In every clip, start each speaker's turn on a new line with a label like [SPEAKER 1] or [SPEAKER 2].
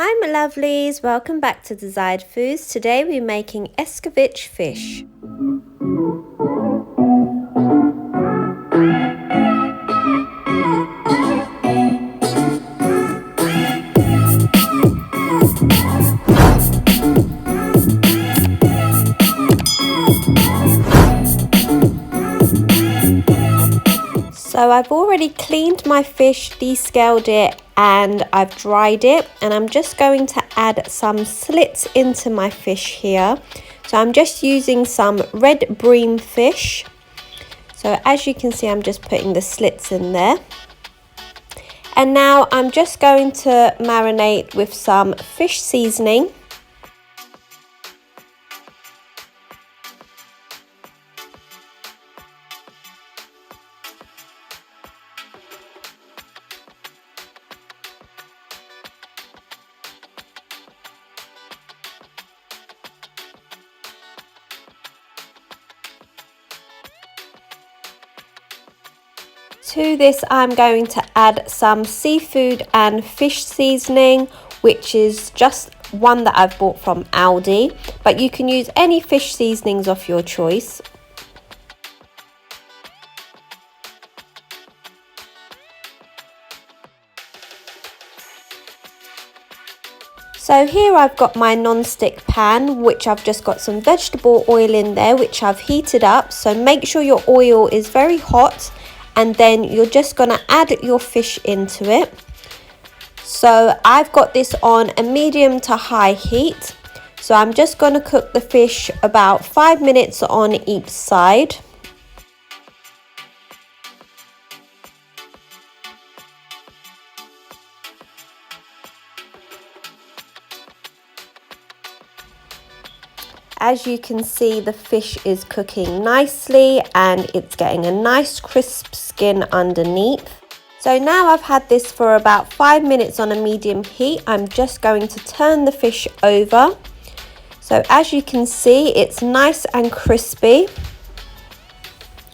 [SPEAKER 1] Hi my lovelies, welcome back to Desired Foods. Today we're making Escovitch fish. So I've already cleaned my fish, descaled it, and I've dried it, and I'm just going to add some slits into my fish here. So I'm just using some red bream fish. So as you can see, I'm just putting the slits in there. And now I'm just going to marinate with some fish seasoning. To this I'm going to add some seafood and fish seasoning, which is just one that I've bought from Aldi, but you can use any fish seasonings of your choice. So here I've got my non-stick pan, which I've just got some vegetable oil in there, which I've heated up. So make sure your oil is very hot, and then you're just going to add your fish into it. So I've got this on a medium to high heat. So I'm just going to cook the fish about 5 minutes on each side. As you can see, the fish is cooking nicely and it's getting a nice crisp skin underneath. So now I've had this for about 5 minutes on a medium heat. I'm just going to turn the fish over. So as you can see, it's nice and crispy.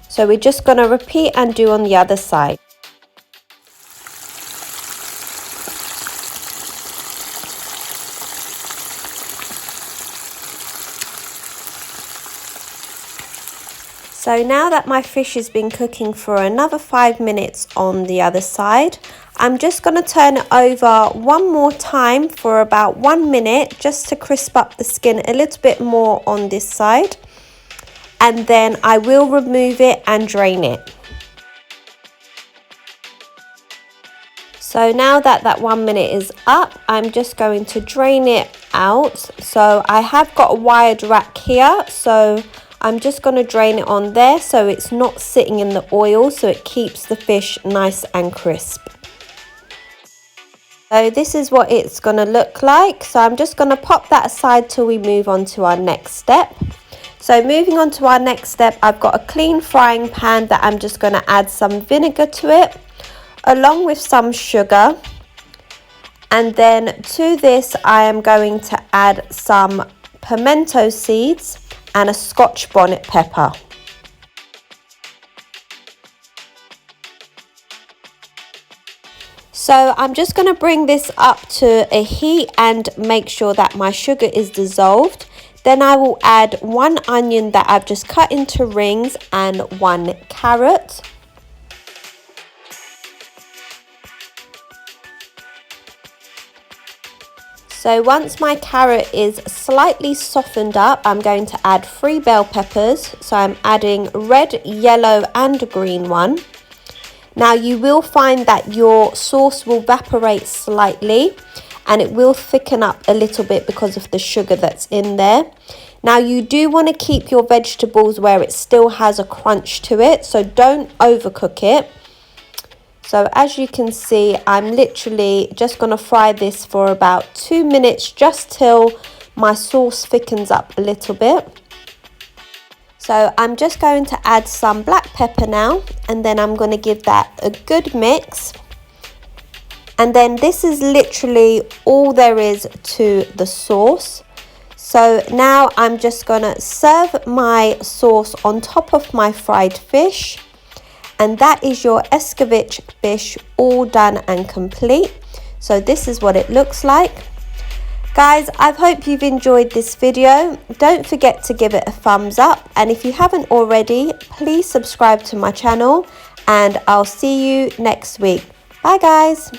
[SPEAKER 1] So we're just going to repeat and do on the other side. So now that my fish has been cooking for another 5 minutes on the other side, I'm just going to turn it over one more time for about 1 minute, just to crisp up the skin a little bit more on this side. And then I will remove it and drain it. So now that 1 minute is up, I'm just going to drain it out. So I have got a wired rack here, so I'm just going to drain it on there so it's not sitting in the oil, so it keeps the fish nice and crisp. So this is what it's going to look like. So I'm just going to pop that aside till we move on to our next step. So moving on to our next step, I've got a clean frying pan that I'm just going to add some vinegar to it, along with some sugar. And then to this I am going to add some pimento seeds and a scotch bonnet pepper. So I'm just going to bring this up to a heat and make sure that my sugar is dissolved. Then I will add 1 onion that I've just cut into rings and 1 carrot. So once my carrot is slightly softened up, I'm going to add 3 bell peppers. So I'm adding red, yellow and green one. Now you will find that your sauce will evaporate slightly and it will thicken up a little bit because of the sugar that's in there. Now you do want to keep your vegetables where it still has a crunch to it, so don't overcook it. So as you can see, I'm literally just going to fry this for about 2 minutes, just till my sauce thickens up a little bit. So I'm just going to add some black pepper now, and then I'm going to give that a good mix. And then this is literally all there is to the sauce. So now I'm just going to serve my sauce on top of my fried fish. And that is your Escovitch fish all done and complete. So this is what it looks like. Guys, I hope you've enjoyed this video. Don't forget to give it a thumbs up, and if you haven't already, please subscribe to my channel, and I'll see you next week. Bye guys.